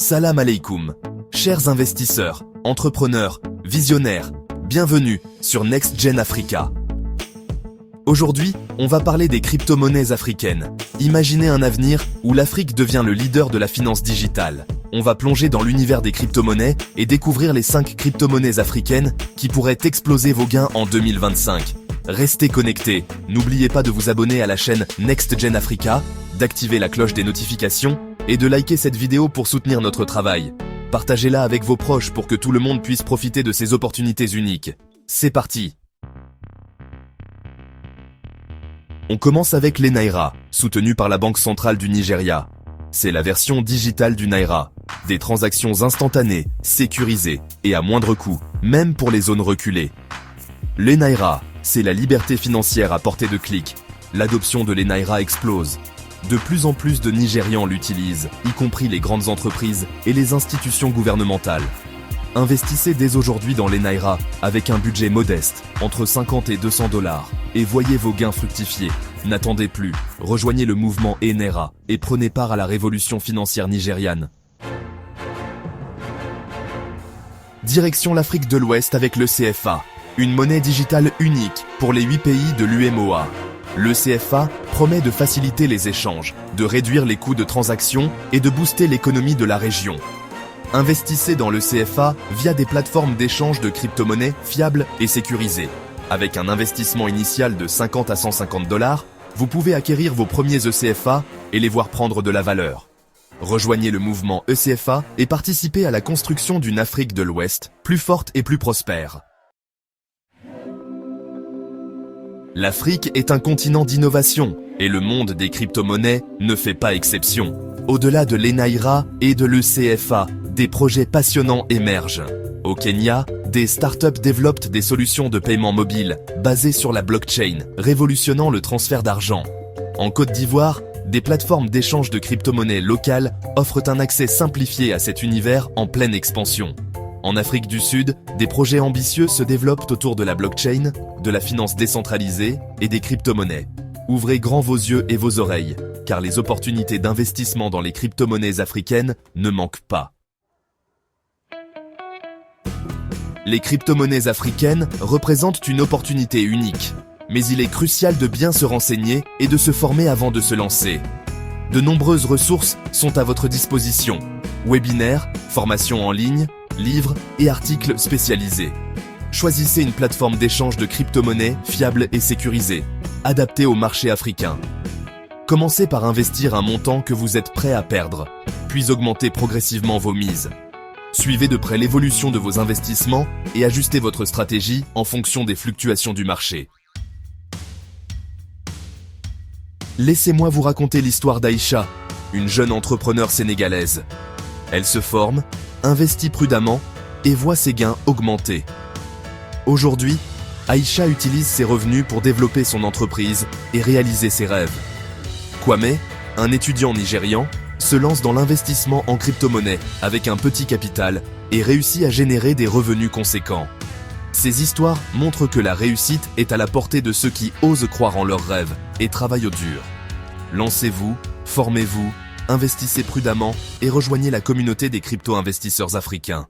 Salam alaikum. Chers investisseurs, entrepreneurs, visionnaires, bienvenue sur Next Gen Africa. Aujourd'hui, on va parler des crypto-monnaies africaines. Imaginez un avenir où l'Afrique devient le leader de la finance digitale. On va plonger dans l'univers des crypto-monnaies et découvrir les 5 crypto-monnaies africaines qui pourraient exploser vos gains en 2025. Restez connectés, n'oubliez pas de vous abonner à la chaîne Next Gen Africa, d'activer la cloche des notifications et de liker cette vidéo pour soutenir notre travail. Partagez-la avec vos proches pour que tout le monde puisse profiter de ces opportunités uniques. C'est parti! On commence avec les Naira, soutenus par la Banque centrale du Nigeria. C'est la version digitale du Naira. Des transactions instantanées, sécurisées et à moindre coût, même pour les zones reculées. Les Naira, c'est la liberté financière à portée de clic. L'adoption de les Naira explose. De plus en plus de Nigérians l'utilisent, y compris les grandes entreprises et les institutions gouvernementales. Investissez dès aujourd'hui dans les Naira avec un budget modeste, entre 50 et 200 $, et voyez vos gains fructifier. N'attendez plus, rejoignez le mouvement Naira et prenez part à la révolution financière nigériane. Direction l'Afrique de l'Ouest avec le CFA, une monnaie digitale unique pour les 8 pays de l'UEMOA. Le CFA promet de faciliter les échanges, de réduire les coûts de transaction et de booster l'économie de la région. Investissez dans le CFA via des plateformes d'échange de crypto-monnaies fiables et sécurisées. Avec un investissement initial de 50 à 150 $, vous pouvez acquérir vos premiers ECFA et les voir prendre de la valeur. Rejoignez le mouvement ECFA et participez à la construction d'une Afrique de l'Ouest plus forte et plus prospère. L'Afrique est un continent d'innovation et le monde des crypto-monnaies ne fait pas exception. Au-delà de l'Naira et de l'ECFA, des projets passionnants émergent. Au Kenya, des startups développent des solutions de paiement mobile basées sur la blockchain, révolutionnant le transfert d'argent. En Côte d'Ivoire, des plateformes d'échange de crypto-monnaies locales offrent un accès simplifié à cet univers en pleine expansion. En Afrique du Sud, des projets ambitieux se développent autour de la blockchain, de la finance décentralisée et des crypto-monnaies. Ouvrez grand vos yeux et vos oreilles, car les opportunités d'investissement dans les crypto-monnaies africaines ne manquent pas. Les crypto-monnaies africaines représentent une opportunité unique, mais il est crucial de bien se renseigner et de se former avant de se lancer. De nombreuses ressources sont à votre disposition. Webinaires, formations en ligne, livres et articles spécialisés. Choisissez une plateforme d'échange de crypto-monnaies fiable et sécurisée, adaptée au marché africain. Commencez par investir un montant que vous êtes prêt à perdre, puis augmentez progressivement vos mises. Suivez de près l'évolution de vos investissements et ajustez votre stratégie en fonction des fluctuations du marché. Laissez-moi vous raconter l'histoire d'Aïcha, une jeune entrepreneure sénégalaise. Elle se forme, investit prudemment et voit ses gains augmenter. Aujourd'hui, Aïcha utilise ses revenus pour développer son entreprise et réaliser ses rêves. Kwame, un étudiant nigérian, se lance dans l'investissement en crypto-monnaie avec un petit capital et réussit à générer des revenus conséquents. Ces histoires montrent que la réussite est à la portée de ceux qui osent croire en leurs rêves et travaillent au dur. Lancez-vous, formez-vous, investissez prudemment et rejoignez la communauté des crypto-investisseurs africains.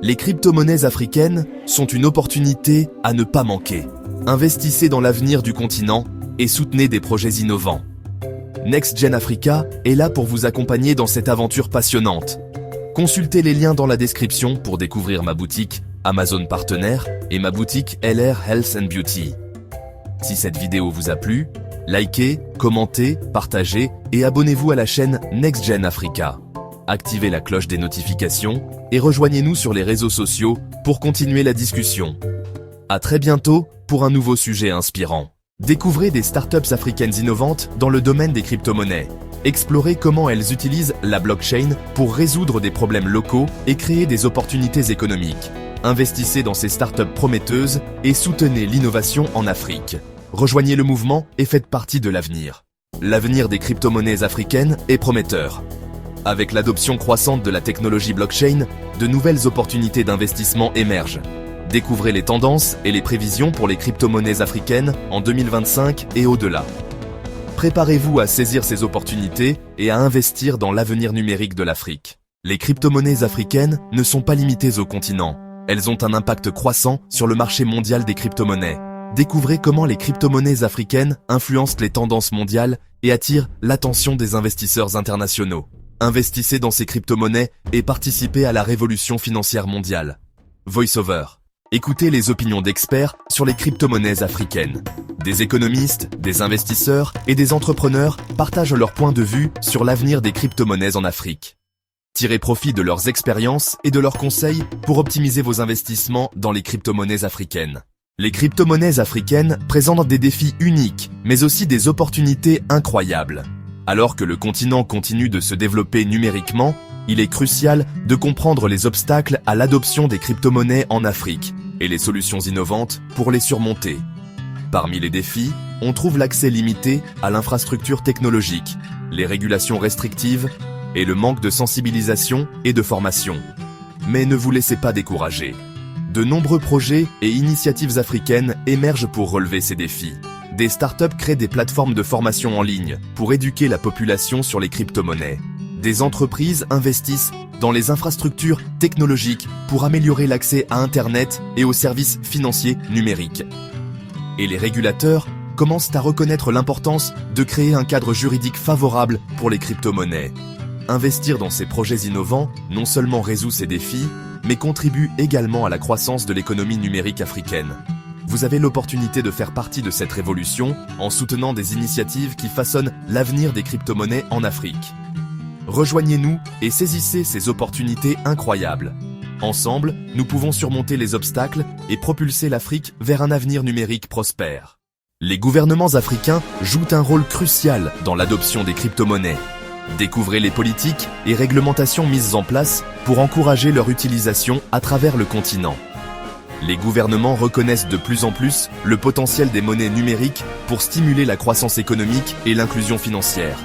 Les crypto-monnaies africaines sont une opportunité à ne pas manquer. Investissez dans l'avenir du continent et soutenez des projets innovants. Next Gen Africa est là pour vous accompagner dans cette aventure passionnante. Consultez les liens dans la description pour découvrir ma boutique Amazon Partenaire et ma boutique LR Health and Beauty. Si cette vidéo vous a plu, likez, commentez, partagez et abonnez-vous à la chaîne Next Gen Africa. Activez la cloche des notifications et rejoignez-nous sur les réseaux sociaux pour continuer la discussion. À très bientôt pour un nouveau sujet inspirant. Découvrez des startups africaines innovantes dans le domaine des crypto-monnaies. Explorez comment elles utilisent la blockchain pour résoudre des problèmes locaux et créer des opportunités économiques. Investissez dans ces startups prometteuses et soutenez l'innovation en Afrique. Rejoignez le mouvement et faites partie de l'avenir. L'avenir des crypto-monnaies africaines est prometteur. Avec l'adoption croissante de la technologie blockchain, de nouvelles opportunités d'investissement émergent. Découvrez les tendances et les prévisions pour les crypto-monnaies africaines en 2025 et au-delà. Préparez-vous à saisir ces opportunités et à investir dans l'avenir numérique de l'Afrique. Les crypto-monnaies africaines ne sont pas limitées au continent. Elles ont un impact croissant sur le marché mondial des crypto-monnaies. Découvrez comment les crypto-monnaies africaines influencent les tendances mondiales et attirent l'attention des investisseurs internationaux. Investissez dans ces crypto-monnaies et participez à la révolution financière mondiale. VoiceOver. Écoutez les opinions d'experts sur les crypto-monnaies africaines. Des économistes, des investisseurs et des entrepreneurs partagent leur point de vue sur l'avenir des crypto-monnaies en Afrique. Tirez profit de leurs expériences et de leurs conseils pour optimiser vos investissements dans les crypto-monnaies africaines. Les crypto-monnaies africaines présentent des défis uniques, mais aussi des opportunités incroyables. Alors que le continent continue de se développer numériquement, il est crucial de comprendre les obstacles à l'adoption des crypto-monnaies en Afrique et les solutions innovantes pour les surmonter. Parmi les défis, on trouve l'accès limité à l'infrastructure technologique, les régulations restrictives et le manque de sensibilisation et de formation. Mais ne vous laissez pas décourager. De nombreux projets et initiatives africaines émergent pour relever ces défis. Des startups créent des plateformes de formation en ligne pour éduquer la population sur les crypto-monnaies. Des entreprises investissent dans les infrastructures technologiques pour améliorer l'accès à Internet et aux services financiers numériques. Et les régulateurs commencent à reconnaître l'importance de créer un cadre juridique favorable pour les crypto-monnaies. Investir dans ces projets innovants non seulement résout ces défis, mais contribue également à la croissance de l'économie numérique africaine. Vous avez l'opportunité de faire partie de cette révolution en soutenant des initiatives qui façonnent l'avenir des crypto-monnaies en Afrique. Rejoignez-nous et saisissez ces opportunités incroyables. Ensemble, nous pouvons surmonter les obstacles et propulser l'Afrique vers un avenir numérique prospère. Les gouvernements africains jouent un rôle crucial dans l'adoption des crypto-monnaies. Découvrez les politiques et réglementations mises en place pour encourager leur utilisation à travers le continent. Les gouvernements reconnaissent de plus en plus le potentiel des monnaies numériques pour stimuler la croissance économique et l'inclusion financière.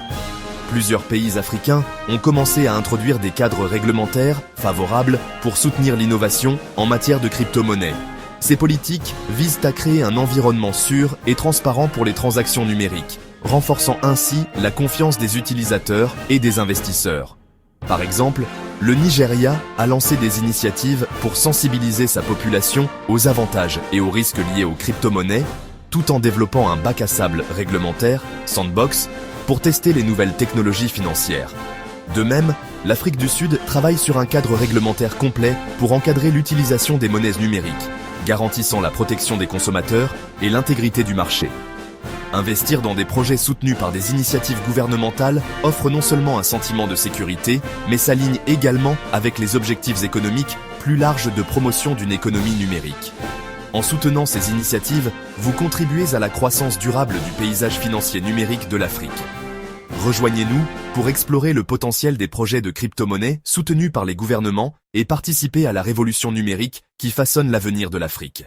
Plusieurs pays africains ont commencé à introduire des cadres réglementaires favorables pour soutenir l'innovation en matière de crypto-monnaies. Ces politiques visent à créer un environnement sûr et transparent pour les transactions numériques, renforçant ainsi la confiance des utilisateurs et des investisseurs. Par exemple, le Nigeria a lancé des initiatives pour sensibiliser sa population aux avantages et aux risques liés aux crypto-monnaies, tout en développant un bac à sable réglementaire, Sandbox, pour tester les nouvelles technologies financières. De même, l'Afrique du Sud travaille sur un cadre réglementaire complet pour encadrer l'utilisation des monnaies numériques, garantissant la protection des consommateurs et l'intégrité du marché. Investir dans des projets soutenus par des initiatives gouvernementales offre non seulement un sentiment de sécurité, mais s'aligne également avec les objectifs économiques plus larges de promotion d'une économie numérique. En soutenant ces initiatives, vous contribuez à la croissance durable du paysage financier numérique de l'Afrique. Rejoignez-nous pour explorer le potentiel des projets de crypto-monnaies soutenus par les gouvernements et participer à la révolution numérique qui façonne l'avenir de l'Afrique.